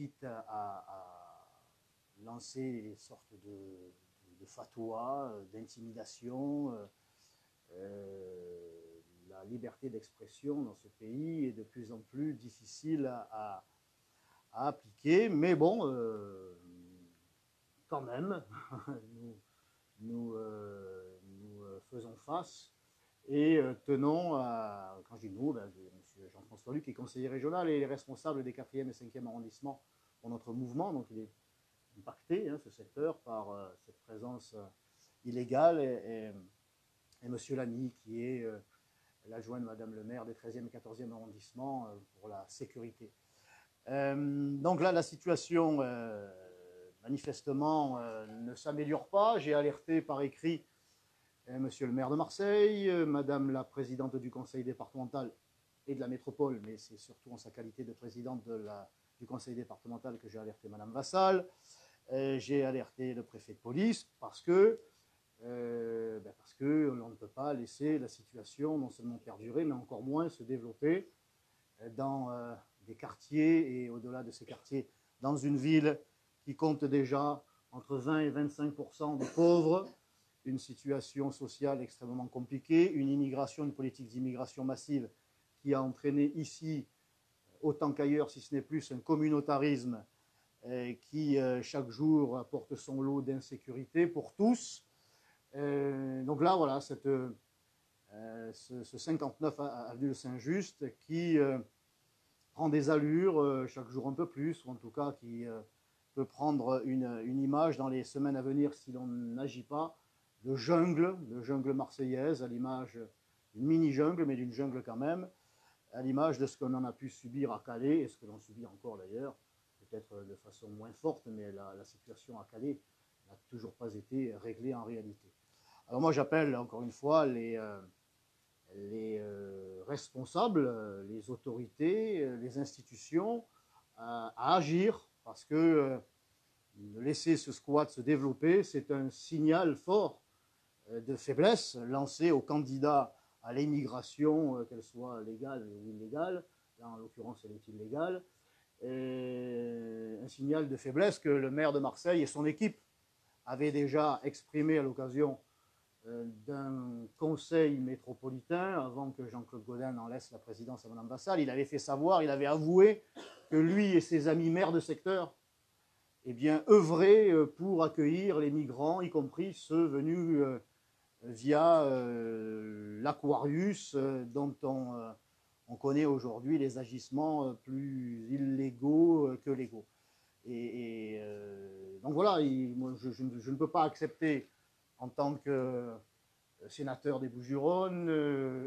quitte à lancer des sortes de fatwas, d'intimidation. La liberté d'expression dans ce pays est de plus en plus difficile à appliquer, mais bon, quand même, nous faisons face et tenons à, quand je dis nous, ben, M. Jean-François Luc est conseiller régional et est responsable des 4e et 5e arrondissements pour notre mouvement, donc il est impacté, hein, ce secteur, par cette présence illégale et M. Lamy qui est l'adjoint de Mme le maire des 13e et 14e arrondissements pour la sécurité. Donc là, la situation manifestement ne s'améliore pas. J'ai alerté par écrit Monsieur le maire de Marseille, Madame la présidente du conseil départemental et de la métropole, mais c'est surtout en sa qualité de présidente du conseil départemental que j'ai alerté Madame Vassal. J'ai alerté le préfet de police parce que l'on ne peut pas laisser la situation non seulement perdurer, mais encore moins se développer dans des quartiers et au-delà de ces quartiers, dans une ville qui compte déjà entre 20 et 25% de pauvres, une situation sociale extrêmement compliquée, une politique d'immigration massive qui a entraîné ici, autant qu'ailleurs, si ce n'est plus, un communautarisme qui, chaque jour, apporte son lot d'insécurité pour tous. Donc là, voilà, ce 59 avenue de Saint-Just qui prend des allures chaque jour un peu plus, ou en tout cas qui peut prendre une image dans les semaines à venir si l'on n'agit pas, de jungle marseillaise, à l'image d'une mini-jungle, mais d'une jungle quand même, à l'image de ce qu'on en a pu subir à Calais, et ce que l'on subit encore d'ailleurs, peut-être de façon moins forte, mais la situation à Calais n'a toujours pas été réglée en réalité. Alors moi j'appelle encore une fois les responsables, les autorités, les institutions à agir, parce que laisser ce squat se développer, c'est un signal fort de faiblesse lancé aux candidats à l'immigration, qu'elle soit légale ou illégale. Là, en l'occurrence, elle est illégale. Et un signal de faiblesse que le maire de Marseille et son équipe avaient déjà exprimé à l'occasion d'un conseil métropolitain, avant que Jean-Claude Gaudin en laisse la présidence à Mme Vassal. Il avait fait savoir, il avait avoué que lui et ses amis maires de secteur œuvraient pour accueillir les migrants, y compris ceux venus via l'Aquarius, dont on connaît aujourd'hui les agissements plus illégaux que légaux. Donc voilà, moi, je ne peux pas accepter, en tant que sénateur des Bouches-du-Rhône,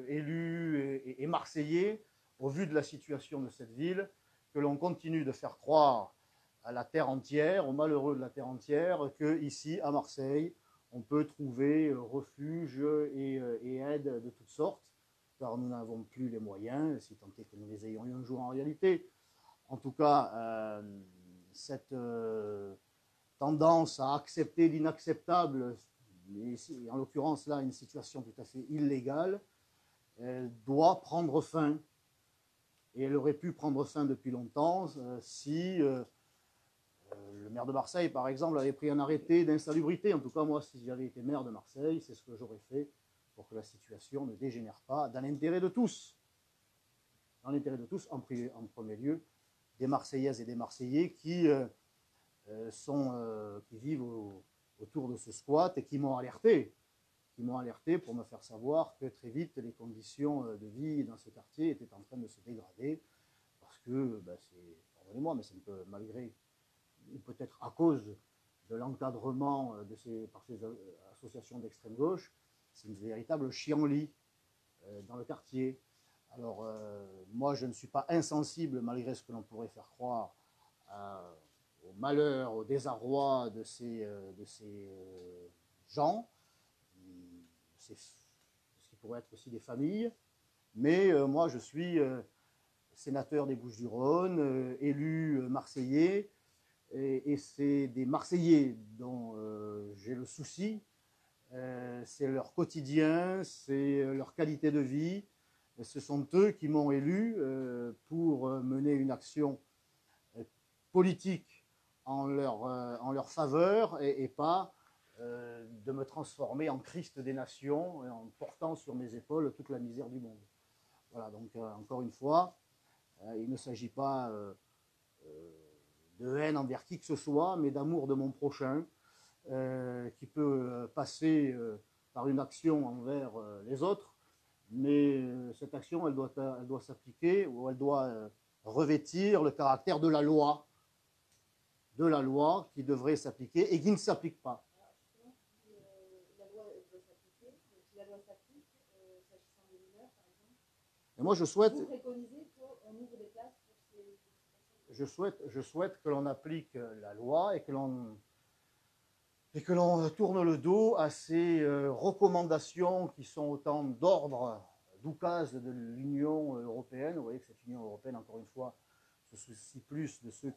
élu et marseillais, au vu de la situation de cette ville, que l'on continue de faire croire à la terre entière, aux malheureux de la terre entière, qu'ici, à Marseille, on peut trouver refuge et aide de toutes sortes, car nous n'avons plus les moyens, si tant est que nous les ayons eu un jour en réalité. En tout cas, cette tendance à accepter l'inacceptable, et en l'occurrence là, une situation tout à fait illégale, doit prendre fin. Et elle aurait pu prendre fin depuis longtemps si le maire de Marseille, par exemple, avait pris un arrêté d'insalubrité. En tout cas, moi, si j'avais été maire de Marseille, c'est ce que j'aurais fait pour que la situation ne dégénère pas, dans l'intérêt de tous. Dans l'intérêt de tous, en premier lieu, des Marseillaises et des Marseillais qui vivent autour de ce squat et qui m'ont alerté pour me faire savoir que très vite les conditions de vie dans ce quartier étaient en train de se dégrader, parce que, pardonnez-moi, mais c'est un peu malgré, ou peut-être à cause de l'encadrement par ces associations d'extrême gauche, c'est une véritable chienlit dans le quartier. Alors, moi, je ne suis pas insensible, malgré ce que l'on pourrait faire croire, au malheur, au désarroi de ces gens, ce qui pourrait être aussi des familles. Mais moi, je suis sénateur des Bouches-du-Rhône, élu marseillais, et c'est des Marseillais dont j'ai le souci. C'est leur quotidien, c'est leur qualité de vie. Ce sont eux qui m'ont élu pour mener une action politique en leur faveur et pas de me transformer en Christ des nations en portant sur mes épaules toute la misère du monde. Voilà, donc encore une fois, il ne s'agit pas de haine envers qui que ce soit, mais d'amour de mon prochain, qui peut passer par une action envers les autres, mais cette action, elle doit s'appliquer ou elle doit revêtir le caractère de la loi qui devrait s'appliquer et qui ne s'applique pas. La loi doit s'appliquer, si la loi s'applique, s'agissant des mineurs, par exemple. Et moi, je souhaite. Vous préconisez qu'on ouvre des places pour ces personnes. Je souhaite que l'on applique la loi et que l'on tourne le dos à ces recommandations qui sont autant d'ordre d'oukase de l'Union européenne. Vous voyez que cette Union européenne, encore une fois, se soucie plus de ceux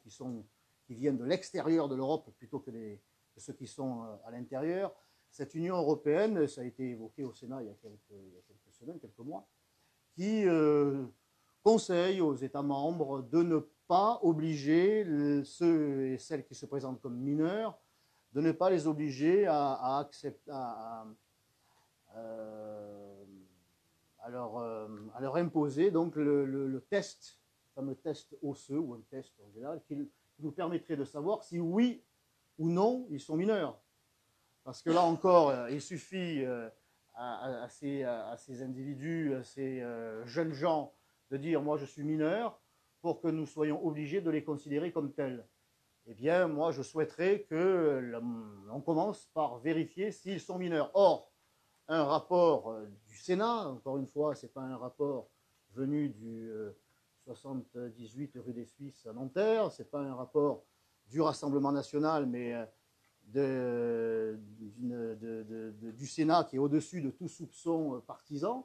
qui viennent de l'extérieur de l'Europe plutôt que ceux qui sont à l'intérieur. Cette Union européenne, ça a été évoqué au Sénat il y a quelques semaines, quelques mois, qui conseille aux États membres de ne pas obliger ceux et celles qui se présentent comme mineurs, de ne pas les obliger à leur imposer donc le test, le fameux test osseux ou un test en général, qui nous permettrait de savoir si oui ou non ils sont mineurs. Parce que là encore, il suffit à ces individus, à ces jeunes gens, de dire « moi je suis mineur » pour que nous soyons obligés de les considérer comme tels. Eh bien, moi je souhaiterais qu'on commence par vérifier s'ils sont mineurs. Or, un rapport du Sénat, encore une fois, ce n'est pas un rapport venu du 78 rue des Suisses à Nanterre, ce n'est pas un rapport du Rassemblement national, mais du Sénat qui est au-dessus de tout soupçon partisan.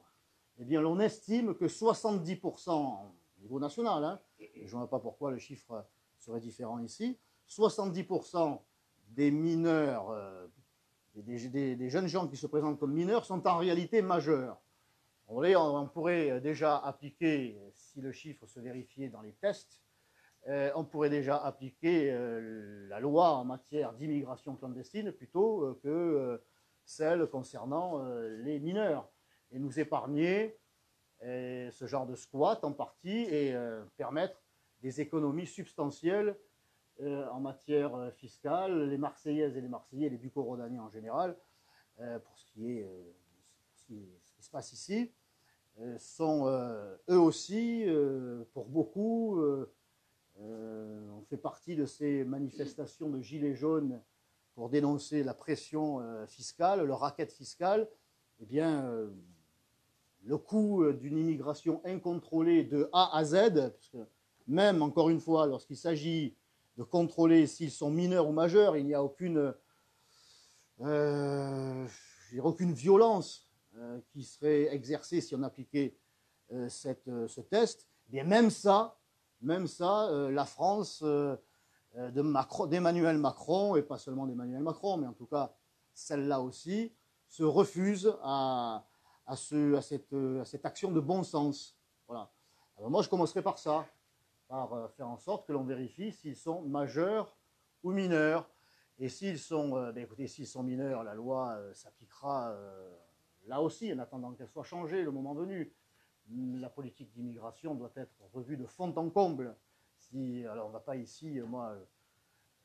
Eh bien, l'on estime que 70%, au niveau national, hein, je ne vois pas pourquoi le chiffre serait différent ici, 70% des mineurs, des jeunes gens qui se présentent comme mineurs sont en réalité majeurs. On pourrait déjà appliquer, si le chiffre se vérifiait dans les tests, on pourrait déjà appliquer la loi en matière d'immigration clandestine plutôt que celle concernant les mineurs et nous épargner ce genre de squat en partie et permettre des économies substantielles en matière fiscale. Les Marseillaises et les Marseillais, les Bucco-Rhodaniens en général, pour ce qui se passe ici, sont eux aussi, pour beaucoup, on fait partie de ces manifestations de gilets jaunes pour dénoncer la pression fiscale, le racket fiscal. Eh bien, le coût d'une immigration incontrôlée de A à Z, parce que même, encore une fois, lorsqu'il s'agit de contrôler s'ils sont mineurs ou majeurs, il n'y a aucune violence qui serait exercée si on appliquait ce test. Eh bien, même ça, la France d'Emmanuel Macron, et pas seulement d'Emmanuel Macron, mais en tout cas celle-là aussi, se refuse à cette action de bon sens. Voilà. Alors moi, je commencerai par ça, par faire en sorte que l'on vérifie s'ils sont majeurs ou mineurs. Et s'ils sont, écoutez, s'ils sont mineurs, la loi s'appliquera là aussi, en attendant qu'elle soit changée le moment venu. La politique d'immigration doit être revue de fond en comble. Alors, on ne va pas ici, moi,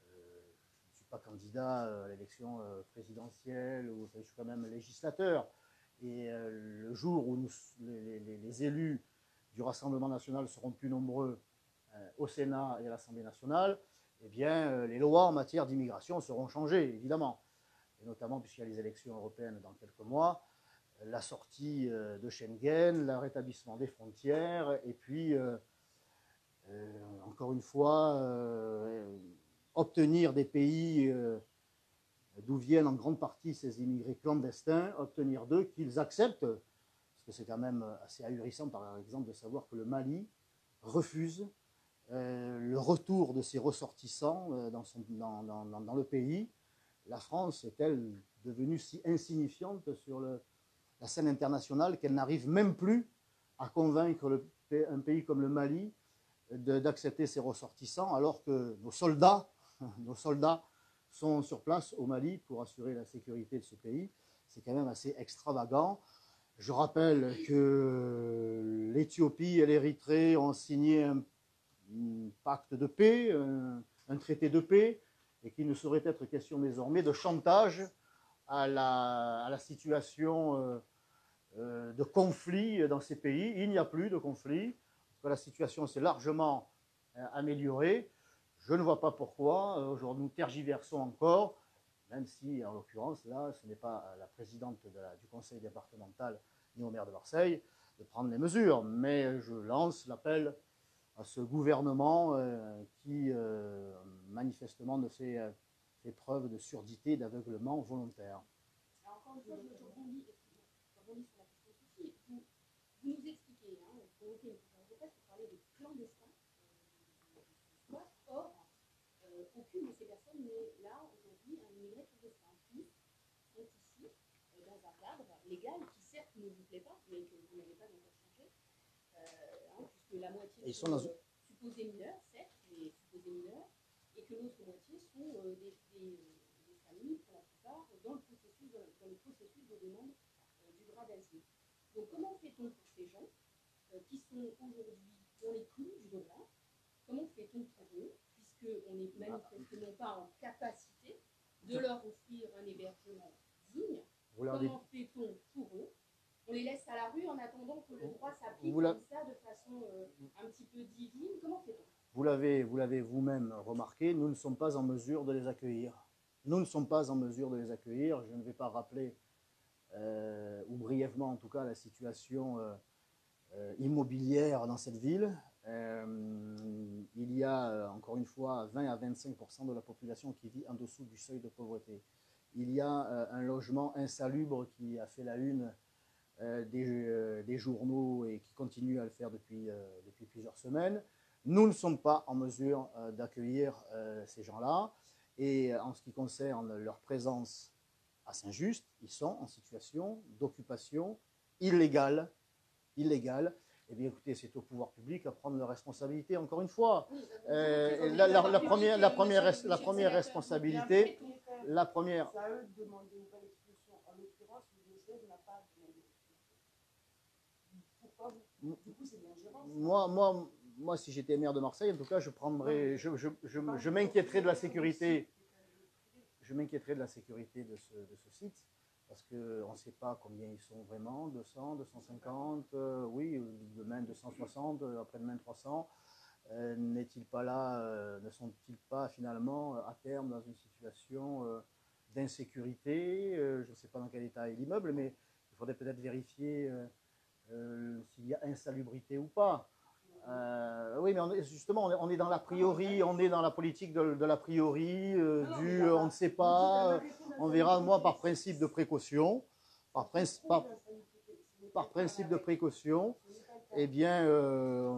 je ne suis pas candidat à l'élection présidentielle, je suis quand même législateur. Et le jour où les élus du Rassemblement national seront plus nombreux au Sénat et à l'Assemblée nationale, eh bien, les lois en matière d'immigration seront changées, évidemment. Et notamment puisqu'il y a les élections européennes dans quelques mois, la sortie de Schengen, le rétablissement des frontières, et puis, encore une fois, obtenir des pays d'où viennent en grande partie ces immigrés clandestins, obtenir d'eux qu'ils acceptent, parce que c'est quand même assez ahurissant, par exemple, de savoir que le Mali refuse le retour de ses ressortissants dans le pays. La France est-elle devenue si insignifiante sur la scène internationale qu'elle n'arrive même plus à convaincre un pays comme le Mali d'accepter ces ressortissants alors que nos soldats sont sur place au Mali pour assurer la sécurité de ce pays. C'est quand même assez extravagant. Je rappelle que l'Éthiopie et l'Érythrée ont signé un pacte de paix, un traité de paix, et qu'il ne saurait être question désormais de chantage à la situation de conflit dans ces pays. Il n'y a plus de conflit, parce que la situation s'est largement améliorée. Je ne vois pas pourquoi aujourd'hui nous tergiversons encore, même si en l'occurrence là ce n'est pas la présidente du conseil départemental ni au maire de Marseille de prendre les mesures, mais je lance l'appel à ce gouvernement qui manifestement ne fait preuve de surdité et d'aveuglement volontaire. Alors encore une fois, je rebondis sur la question aussi. Vous nous expliquez, vous convoquez une conférence de presse pour parler de clandestins, soit or, aucune de ces personnes n'est là aujourd'hui un immigré clandestin. Tous sont ici dans un cadre légal qui certes ne vous plaît pas, mais que vous n'avez pas encore changé, puisque la moitié sont supposés mineurs, certes, mais supposés mineurs, et que l'autre moitié sont des familles, pour la plupart, dans le processus de demande du droit d'asile. Donc comment fait-on pour ces gens qui sont aujourd'hui dans les clous du Dublin? Comment fait-on pour eux, puisqu'on n'est manifestement pas en capacité de leur offrir un hébergement digne? Comment fait-on pour eux? On les laisse à la rue en attendant que le droit s'applique comme ça, de façon un petit peu divine. Comment fait-on? Vous l'avez vous-même remarqué, nous ne sommes pas en mesure de les accueillir. Nous ne sommes pas en mesure de les accueillir. Je ne vais pas rappeler, ou brièvement en tout cas, la situation immobilière dans cette ville. Il y a, encore une fois, 20 à 25% de la population qui vit en dessous du seuil de pauvreté. Il y a un logement insalubre qui a fait la une des journaux et qui continue à le faire depuis plusieurs semaines. Nous ne sommes pas en mesure d'accueillir ces gens-là. Et en ce qui concerne leur présence à Saint-Just, ils sont en situation d'occupation illégale. Eh bien, écoutez, c'est au pouvoir public à prendre leurs responsabilités, encore une fois. La première responsabilité, la première... C'est à eux de demander une nouvelle expulsion. En l'occurrence, le DG n'a pas demandé l'expulsion. Pourquoi vous... Du coup, c'est de l'ingérence. Moi, si j'étais maire de Marseille, en tout cas, je m'inquiéterais de la sécurité. Je m'inquiéterais de la sécurité de ce site, parce qu'on ne sait pas combien ils sont vraiment, 200, 250, oui, demain 260, après-demain 300. N'est-il pas là, ne sont-ils pas finalement à terme dans une situation d'insécurité? Je ne sais pas dans quel état est l'immeuble, mais il faudrait peut-être vérifier s'il y a insalubrité ou pas. Oui, mais justement, on est dans l'a priori, on est dans la politique de l'a priori, on ne sait pas, on verra. Moi, par principe de précaution, eh bien,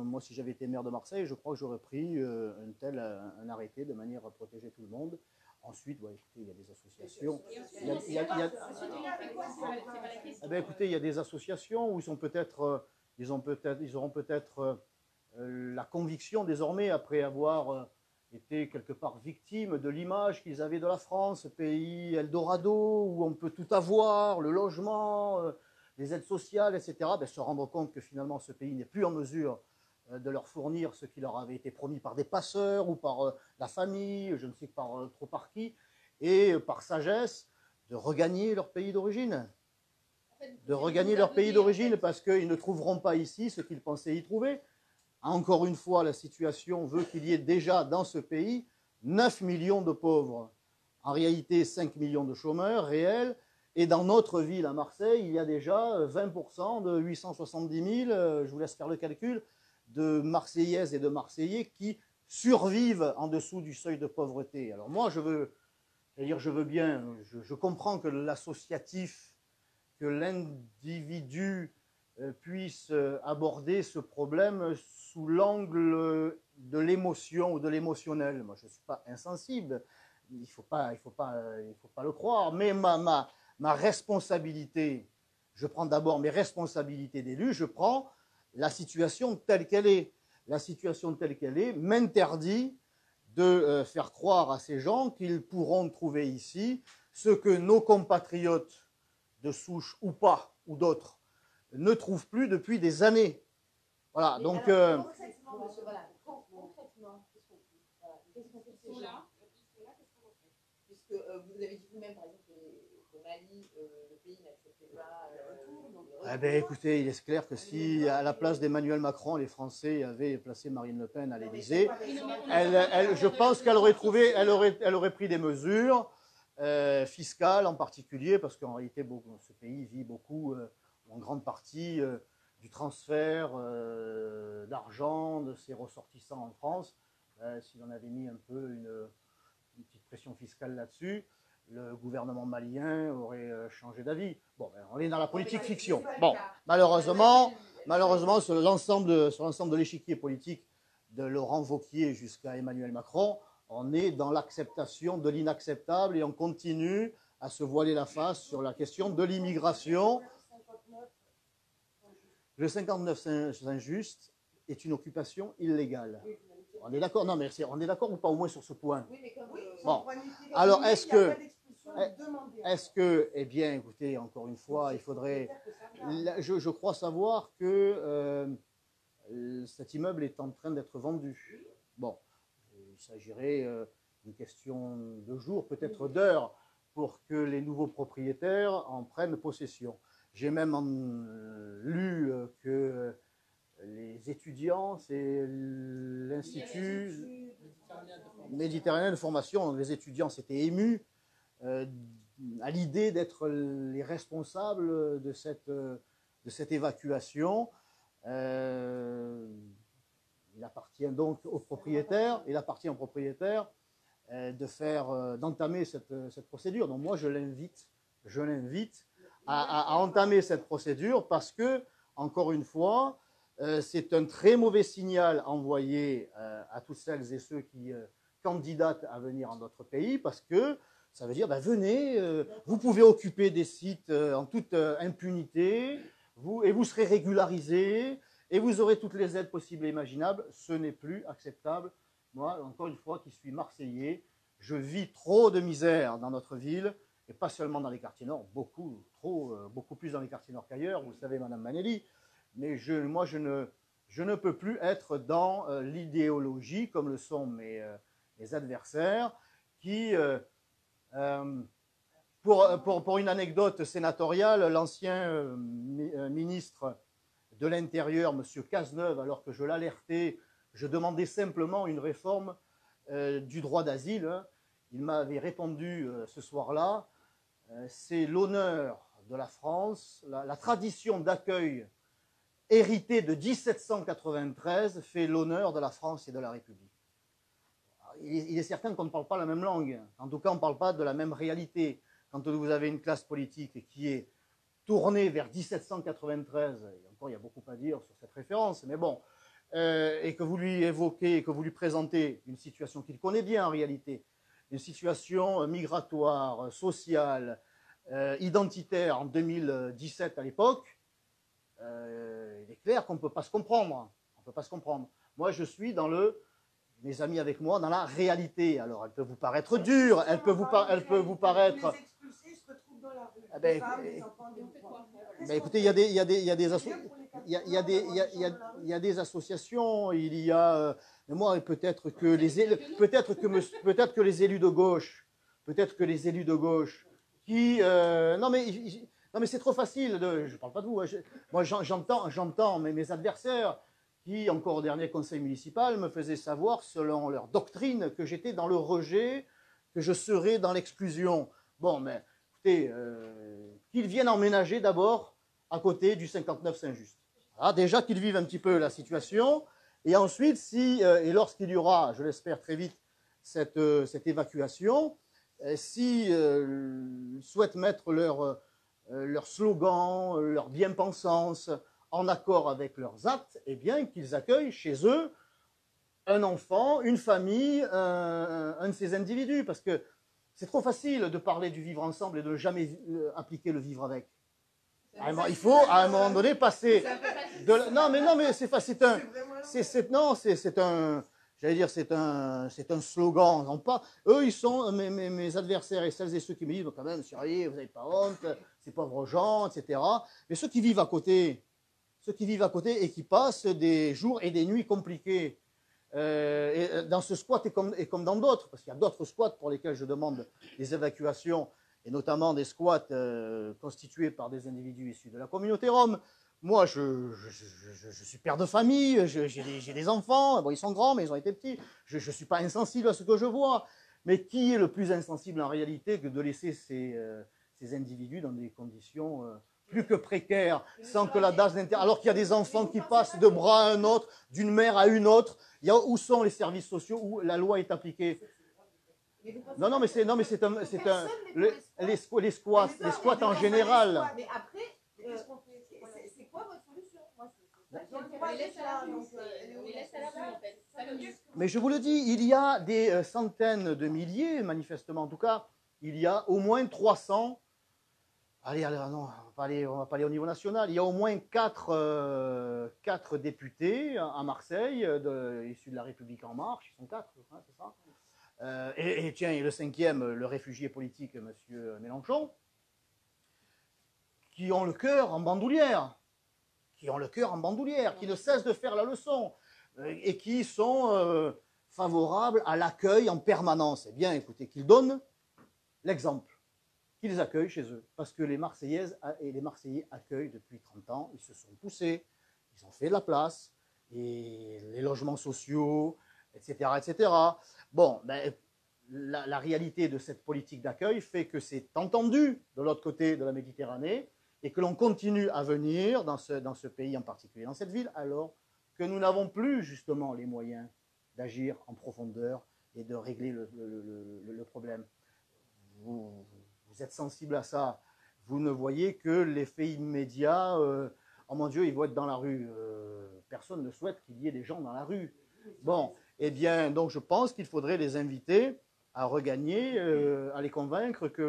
moi, si j'avais été maire de Marseille, je crois que j'aurais pris un arrêté de manière à protéger tout le monde. Ensuite, écoutez, il y a des associations. Écoutez, il y a des associations où ils auront peut-être la conviction désormais, après avoir été quelque part victimes de l'image qu'ils avaient de la France, pays Eldorado, où on peut tout avoir, le logement, les aides sociales, etc., se rendre compte que finalement ce pays n'est plus en mesure de leur fournir ce qui leur avait été promis par des passeurs ou par la famille, je ne sais trop par qui, et par sagesse, de regagner leur pays d'origine. Parce qu'ils ne trouveront pas ici ce qu'ils pensaient y trouver. Encore une fois, la situation veut qu'il y ait déjà dans ce pays 9 millions de pauvres. En réalité, 5 millions de chômeurs réels. Et dans notre ville, à Marseille, il y a déjà 20% de 870 000, je vous laisse faire le calcul, de Marseillaises et de Marseillais qui survivent en dessous du seuil de pauvreté. Alors moi, je comprends que l'associatif, que l'individu puisse aborder ce problème sous l'angle de l'émotion ou de l'émotionnel. Moi, je ne suis pas insensible, il ne faut pas le croire, mais ma responsabilité, je prends d'abord mes responsabilités d'élu, je prends la situation telle qu'elle est. la situation telle qu'elle est m'interdit de faire croire à ces gens qu'ils pourront trouver ici ce que nos compatriotes de souche ou pas, ou d'autres, ne trouvent plus depuis des années. Voilà, Mais donc... alors, concrètement, monsieur, voilà, concrètement, qu'est-ce qu'on fait de ces gens? Puisque vous avez dit vous-même, par exemple, qu'au Mali, le pays n'acceptait pas Eh bien, écoutez, il est clair que si, à la place d'Emmanuel Macron, les Français avaient placé Marine Le Pen à l'Élysée, je pense qu'elle aurait trouvé, elle aurait pris des mesures fiscales en particulier, parce qu'en réalité, ce pays vit beaucoup, en grande partie, du transfert d'argent de ses ressortissants en France. Si l'on avait mis un peu une petite pression fiscale là-dessus, le gouvernement malien aurait changé d'avis. Bon, on est dans la politique fiction. Bon, malheureusement, sur l'ensemble de l'échiquier politique de Laurent Wauquiez jusqu'à Emmanuel Macron, on est dans l'acceptation de l'inacceptable et on continue à se voiler la face sur la question de l'immigration. Le 59 Saint-Just est une occupation illégale. On est d'accord? Non, mais on est d'accord ou pas au moins sur ce point? Bon, alors est-ce que, eh bien, écoutez, encore une fois, il faudrait... Je crois savoir que cet immeuble est en train d'être vendu. Bon, il s'agirait d'une question de jours, peut-être d'heures, pour que les nouveaux propriétaires en prennent possession. J'ai même lu que les étudiants, c'est l'Institut méditerranéen de formation, les étudiants s'étaient émus à l'idée d'être les responsables de cette évacuation. Il appartient donc aux propriétaires, d'entamer cette procédure. Donc moi, je l'invite à entamer cette procédure parce que, encore une fois, c'est un très mauvais signal envoyé à toutes celles et ceux qui candidatent à venir en notre pays, parce que ça veut dire, ben venez, vous pouvez occuper des sites en toute impunité, et vous serez régularisés, et vous aurez toutes les aides possibles et imaginables. Ce n'est plus acceptable. Moi, encore une fois, qui suis Marseillais, je vis trop de misère dans notre ville, et pas seulement dans les quartiers nord, beaucoup plus dans les quartiers nord qu'ailleurs, vous le savez, Madame Manelli. Mais moi, je ne peux plus être dans l'idéologie, comme le sont mes adversaires, qui, pour une anecdote sénatoriale, l'ancien ministre de l'Intérieur, M. Cazeneuve, alors que je l'alertais, je demandais simplement une réforme du droit d'asile, hein, il m'avait répondu ce soir-là, c'est l'honneur de la France, la tradition d'accueil hérité de 1793 fait l'honneur de la France et de la République. Il est certain qu'on ne parle pas la même langue. En tout cas, on ne parle pas de la même réalité. Quand vous avez une classe politique qui est tournée vers 1793, et encore il y a beaucoup à dire sur cette référence, mais bon, et que vous lui évoquez, que vous lui présentez une situation qu'il connaît bien en réalité, une situation migratoire, sociale, identitaire en 2017 à l'époque, il est clair qu'on ne peut pas se comprendre. On peut pas se comprendre. Moi, je suis mes amis avec moi, dans la réalité. Alors, elle peut vous paraître dure, elle peut vous paraître... Écoutez, il y a des associations, il y a... moi, peut-être que les élus de gauche, qui... non, mais c'est trop facile. Je ne parle pas de vous. Moi, j'entends mes adversaires qui, encore au dernier conseil municipal, me faisaient savoir, selon leur doctrine, que j'étais dans le rejet, que je serais dans l'exclusion. Bon, mais écoutez, qu'ils viennent emménager d'abord à côté du 59 Saint-Just. Voilà, déjà qu'ils vivent un petit peu la situation. Et ensuite, et lorsqu'il y aura, je l'espère très vite, cette évacuation, s'ils souhaitent mettre leur slogan, leur bien-pensance en accord avec leurs actes, eh bien qu'ils accueillent chez eux un enfant, une famille, un de ces individus, parce que c'est trop facile de parler du vivre ensemble et de ne jamais appliquer le vivre avec. Il faut à un moment donné passer de... Non mais c'est Non, c'est un... J'allais dire, c'est un slogan. Non, pas, eux, ils sont mes adversaires et celles et ceux qui me disent, quand même, sérieux, vous n'avez pas honte, ces pauvres gens, etc. Mais ceux qui vivent à côté et qui passent des jours et des nuits compliqués, et dans ce squat et comme dans d'autres, parce qu'il y a d'autres squats pour lesquels je demande des évacuations, et notamment des squats constitués par des individus issus de la communauté rome. Moi, je suis père de famille, j'ai des enfants, bon, ils sont grands, mais ils ont été petits. Je ne suis pas insensible à ce que je vois. Mais qui est le plus insensible en réalité que de laisser ces individus dans des conditions plus que précaires, sans que la DAS n'intervienne, alors qu'il y a des enfants qui passent de bras à un autre, d'une mère à une autre. Où sont les services sociaux où la loi est appliquée? Non, mais c'est les squats en général. Mais après, c'est quoi votre solution? On les laisse à la rue, en fait. Mais je vous le dis, il y a des centaines de milliers, manifestement. En tout cas, il y a au moins 300. Allez, non, on va pas aller au niveau national. Il y a au moins 4 députés à Marseille, issus de la République En Marche. Ils sont 4, hein, c'est ça. Et tiens, et le 5e, le réfugié politique, M. Mélenchon, qui ont le cœur en bandoulière. Qui ne cessent de faire la leçon et qui sont favorables à l'accueil en permanence. Eh bien, écoutez, qu'ils donnent l'exemple, qu'ils accueillent chez eux. Parce que les Marseillaises et les Marseillais accueillent depuis 30 ans, ils se sont poussés, ils ont fait de la place, et les logements sociaux, etc. etc. Bon, ben, la réalité de cette politique d'accueil fait que c'est entendu de l'autre côté de la Méditerranée, et que l'on continue à venir dans ce pays en particulier, dans cette ville, alors que nous n'avons plus justement les moyens d'agir en profondeur et de régler le problème. Vous êtes sensible à ça. Vous ne voyez que l'effet immédiat. Oh mon Dieu, ils vont être dans la rue. Personne ne souhaite qu'il y ait des gens dans la rue. Bon, eh bien, donc je pense qu'il faudrait les inviter à regagner, à les convaincre que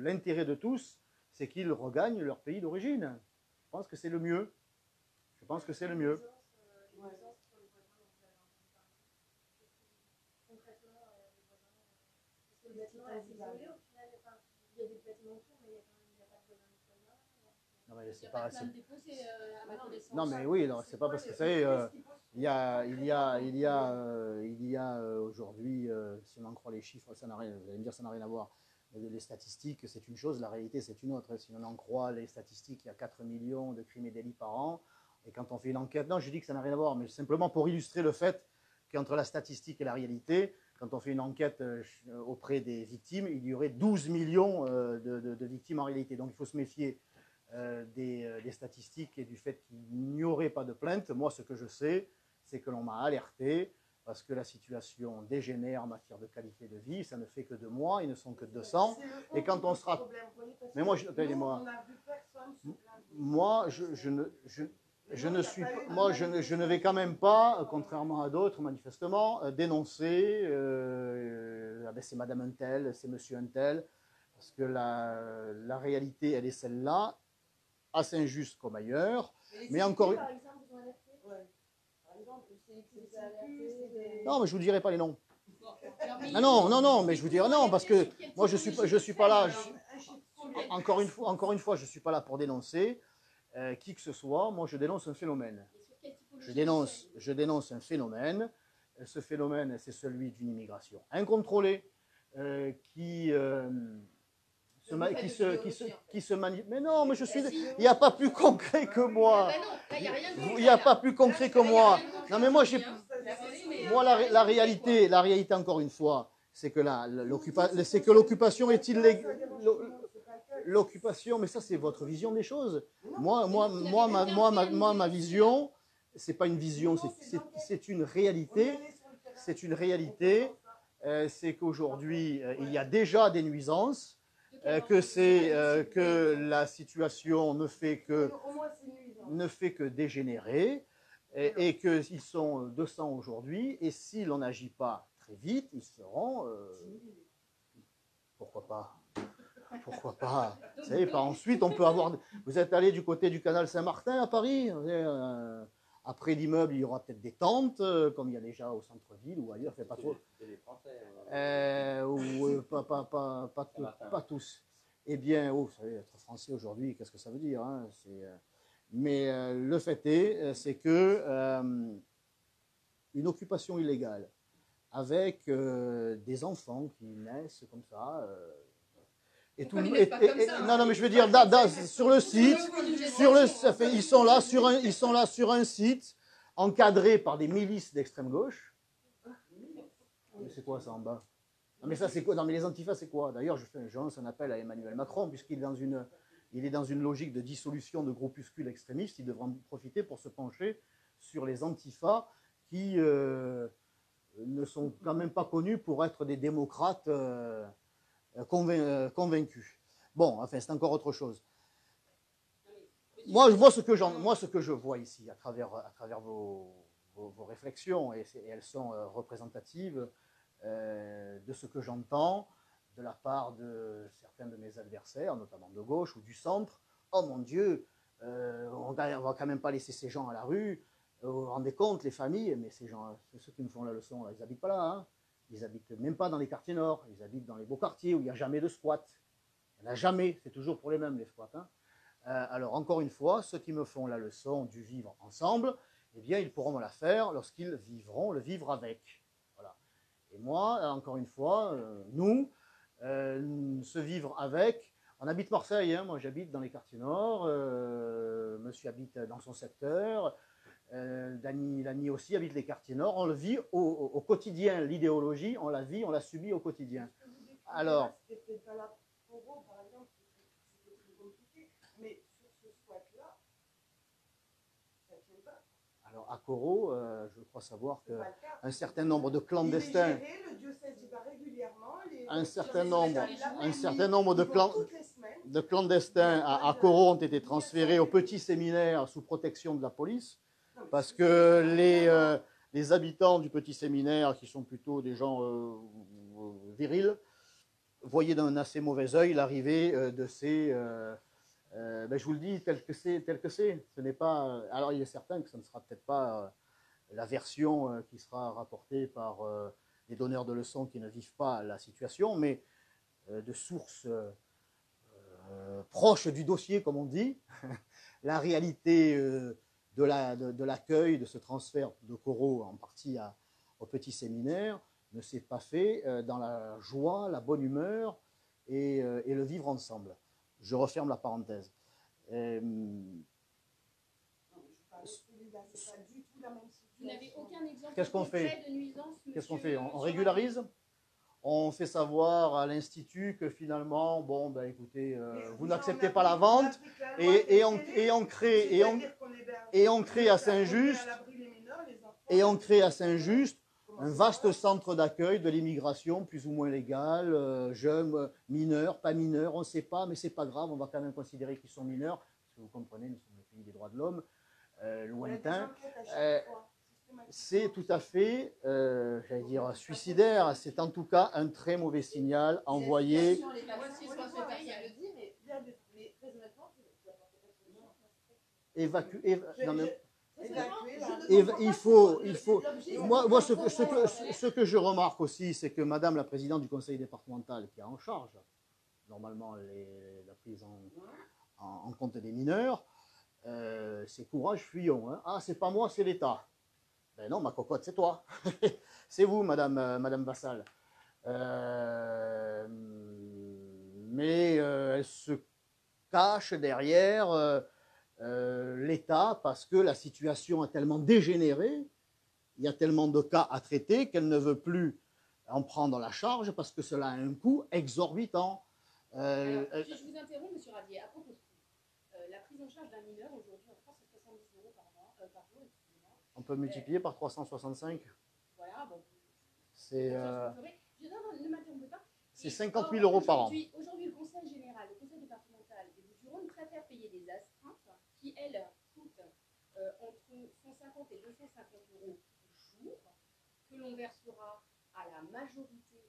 l'intérêt de tous, c'est qu'ils regagnent leur pays d'origine. Je pense que c'est le mieux. Non, mais oui, c'est pas parce que vous savez, il y a aujourd'hui, si on en croit les chiffres, ça n'a rien, vous allez me dire, ça n'a rien à voir. Les statistiques, c'est une chose, la réalité, c'est une autre. Si on en croit les statistiques, il y a 4 millions de crimes et délits par an. Et quand on fait une enquête, non, je dis que ça n'a rien à voir, mais simplement pour illustrer le fait qu'entre la statistique et la réalité, quand on fait une enquête auprès des victimes, il y aurait 12 millions de victimes en réalité. Donc il faut se méfier des statistiques et du fait qu'il n'y aurait pas de plainte. Moi, ce que je sais, c'est que l'on m'a alerté parce que la situation dégénère en matière de qualité de vie. Ça ne fait que 2 mois, ils ne sont que 200. Et quand on sera... Mais moi, je ne vais quand même pas, contrairement à d'autres, manifestement, dénoncer c'est madame un tel, c'est monsieur un tel, parce que la réalité, elle est celle-là, assez injuste comme ailleurs. Mais encore... Non, mais je ne vous dirai pas les noms. Ah non, mais je vous dirai non, parce que moi, je suis pas là. Encore une fois, je ne suis pas là pour dénoncer qui que ce soit. Moi, je dénonce un phénomène. Je dénonce un phénomène. Ce phénomène, c'est celui d'une immigration incontrôlée qui se manifeste. Mais non, mais il n'y a pas plus concret que moi. Il n'y a pas plus concret que moi. Non, mais moi, la réalité, encore une fois, c'est que l'occupation est illégale. L'occupation, mais ça, c'est votre vision des choses. Moi, ma vision, c'est pas une vision, c'est une réalité. C'est une réalité. C'est qu'aujourd'hui, il y a déjà des nuisances. Que la situation ne fait que dégénérer et qu'ils sont 200 aujourd'hui et si l'on n'agit pas très vite, ils seront pourquoi pas vous savez, ensuite on peut avoir, vous êtes allé du côté du canal Saint-Martin à Paris, à Après l'immeuble, il y aura peut-être des tentes, comme il y a déjà au centre-ville ou ailleurs. Pas trop. Les Français. Pas tous. Eh bien, vous savez, être français aujourd'hui, qu'est-ce que ça veut dire, hein? Mais le fait est, c'est que une occupation illégale avec des enfants qui naissent comme ça. Non, non, mais je veux dire, sur le site, ils sont là sur un site encadré par des milices d'extrême gauche. Mais c'est quoi ça en bas? Non, mais ça c'est quoi? Non, mais les antifas c'est quoi? D'ailleurs, je lance un appel à Emmanuel Macron puisqu'il est dans une logique de dissolution de groupuscules extrémistes. Il devra en profiter pour se pencher sur les antifas qui ne sont quand même pas connus pour être des démocrates convaincus. Bon, enfin, c'est encore autre chose. Moi, ce que je vois ici, à travers vos réflexions, et elles sont représentatives de ce que j'entends de la part de certains de mes adversaires, notamment de gauche ou du centre. Oh mon Dieu, on ne va quand même pas laisser ces gens à la rue. Vous vous rendez compte, les familles, mais ces gens, ceux qui me font la leçon, là, ils n'habitent pas là. Hein. Ils n'habitent même pas dans les quartiers nord. Ils habitent dans les beaux quartiers où il n'y a jamais de squat. Il n'y en a jamais. C'est toujours pour les mêmes, les squats. Hein. Alors, encore une fois, ceux qui me font la leçon du vivre ensemble, eh bien, ils pourront me la faire lorsqu'ils vivront le vivre avec. Voilà. Et moi, encore une fois, nous, se vivre avec. On habite Marseille. Hein. Moi, j'habite dans les quartiers nord. Monsieur habite dans son secteur. Dany aussi habite les quartiers nord. On le vit au quotidien. L'idéologie, on la vit, on la subit au quotidien. Alors, c'était peut-être pas là pour vous, par exemple, c'était très compliqué. Mais sur ce squat-là, ça ne tient pas. Alors à Corot, je crois savoir qu'un certain nombre de clandestins, il est géré, le diocèse y va régulièrement, un certain nombre de clandestins à Corot ont été transférés au petit séminaire sous protection de la police. Parce que les habitants du petit séminaire, qui sont plutôt des gens virils, voyaient d'un assez mauvais œil l'arrivée de ces... ben je vous le dis, tel que c'est. Ce n'est pas... Alors il est certain que ce ne sera peut-être pas la version qui sera rapportée par les donneurs de leçons qui ne vivent pas la situation, mais de sources proches du dossier, comme on dit, la réalité... de l'accueil, de ce transfert de Corot en partie au petit séminaire, ne s'est pas fait dans la joie, la bonne humeur et le vivre ensemble. Je referme la parenthèse. Vous n'avez aucun exemple Qu'est-ce qu'on fait? de nuisance? Qu'est-ce qu'on fait? On régularise? On fait savoir à l'Institut que finalement, bon, ben écoutez, vous n'acceptez pas la vente et on crée à Saint-Just un vaste centre d'accueil de l'immigration plus ou moins légale, jeunes, mineurs, pas mineurs, on ne sait pas, mais c'est pas grave, on va quand même considérer qu'ils sont mineurs, parce que vous comprenez, nous sommes le pays des droits de l'homme, lointain. C'est tout à fait, j'allais dire, suicidaire. C'est en tout cas un très mauvais signal envoyé. Il faut. Moi, ce que je remarque aussi, c'est que Madame la présidente du conseil départemental, qui a en charge normalement la prise en compte des mineurs, c'est courage fuyons. Hein. Ah, c'est pas moi, c'est l'État. Ben non, ma cocotte, c'est toi. C'est vous, Madame Vassal. Mais elle se cache derrière l'État parce que la situation a tellement dégénéré, il y a tellement de cas à traiter qu'elle ne veut plus en prendre la charge parce que cela a un coût exorbitant. Alors, je vous interromps, M. Radier, à propos de coût. La prise en charge d'un mineur aujourd'hui en France, c'est 70 € par jour. On peut multiplier par 365. Voilà, bon. C'est ne m'interrompez pas. C'est 50 000 € par an. Aujourd'hui, le conseil général, le conseil départemental des Bouches-du-Rhône préfère payer des astreintes qui, elles, coûtent entre 150 et 250 € jour, que l'on versera à la majorité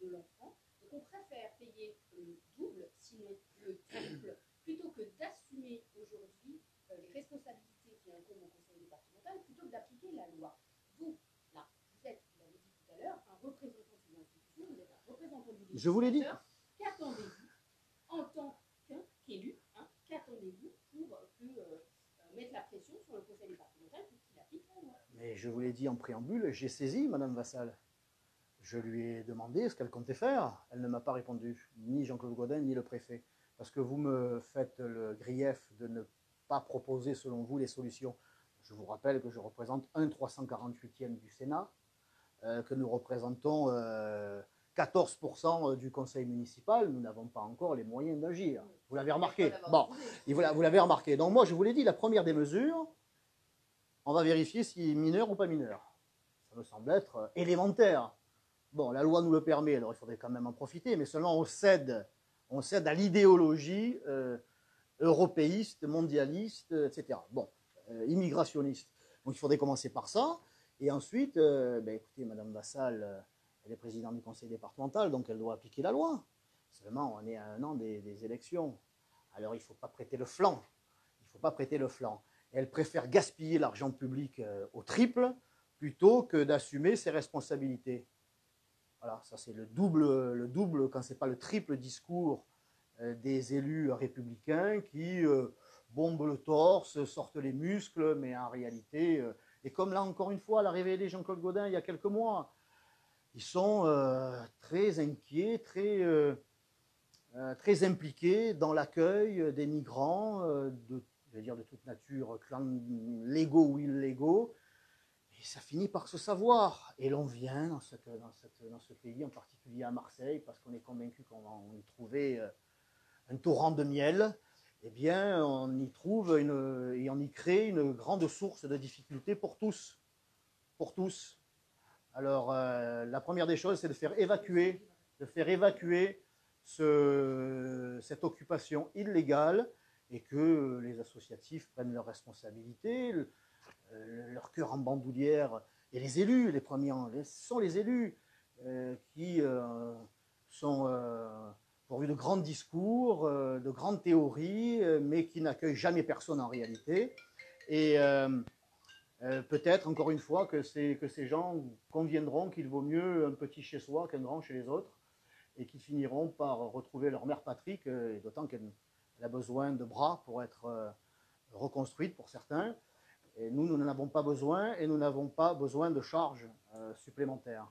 de l'enfant. Donc on préfère payer le double, sinon le triple, plutôt que d'assumer aujourd'hui les responsabilités qui incombent au conseil départemental. départementale plutôt que d'appliquer la loi. Vous, là, vous êtes, vous l'avez dit tout à l'heure, un représentant de ces institutions, vous êtes un représentant du législateur. Je vous l'ai dit. Qu'attendez-vous en tant qu'élu, qu'attendez-vous pour mettre la pression sur le conseil départemental pour qu'il applique la loi? Mais je vous l'ai dit en préambule, j'ai saisi Madame Vassal. Je lui ai demandé ce qu'elle comptait faire. Elle ne m'a pas répondu, ni Jean-Claude Gaudin, ni le préfet. Parce que vous me faites le grief de ne pas proposer, selon vous, les solutions. Je vous rappelle que je représente un 348e du Sénat, que nous représentons 14% du conseil municipal. Nous n'avons pas encore les moyens d'agir. Vous l'avez remarqué. Bon, vous l'avez remarqué. Donc moi, je vous l'ai dit, la première des mesures, on va vérifier s'il est mineur ou pas mineur. Ça me semble être élémentaire. Bon, la loi nous le permet, alors il faudrait quand même en profiter, mais seulement on cède à l'idéologie européiste, mondialiste, etc. Bon, immigrationniste. Donc il faudrait commencer par ça. Et ensuite, écoutez, Madame Vassal, elle est présidente du conseil départemental, donc elle doit appliquer la loi. Seulement, on est à 1 an des élections. Alors il ne faut pas prêter le flanc. Il ne faut pas prêter le flanc. Et elle préfère gaspiller l'argent public au triple plutôt que d'assumer ses responsabilités. Voilà, ça c'est le double, quand ce n'est pas le triple discours des élus républicains qui bombent le torse, sortent les muscles, mais en réalité, et comme là encore une fois l'a révélé Jean-Claude Gaudin il y a quelques mois, ils sont très inquiets, très impliqués dans l'accueil des migrants, je vais dire de toute nature, légaux ou illégaux. Et ça finit par se savoir. Et l'on vient dans ce pays, en particulier à Marseille, parce qu'on est convaincu qu'on va y trouver un torrent de miel. Eh bien, on y trouve et on y crée une grande source de difficultés pour tous. Pour tous. Alors, la première des choses, c'est de faire évacuer cette occupation illégale et que les associatifs prennent leurs responsabilités, leur cœur en bandoulière, et les élus, les premiers, ce sont les élus qui sont pourvus de grands discours, de grandes théories, mais qui n'accueillent jamais personne en réalité. Et peut-être, encore une fois, que ces gens conviendront qu'il vaut mieux un petit chez soi qu'un grand chez les autres, et qui finiront par retrouver leur mère patrie, et d'autant qu'elle a besoin de bras pour être reconstruite pour certains. Et nous n'en avons pas besoin, et nous n'avons pas besoin de charges supplémentaires.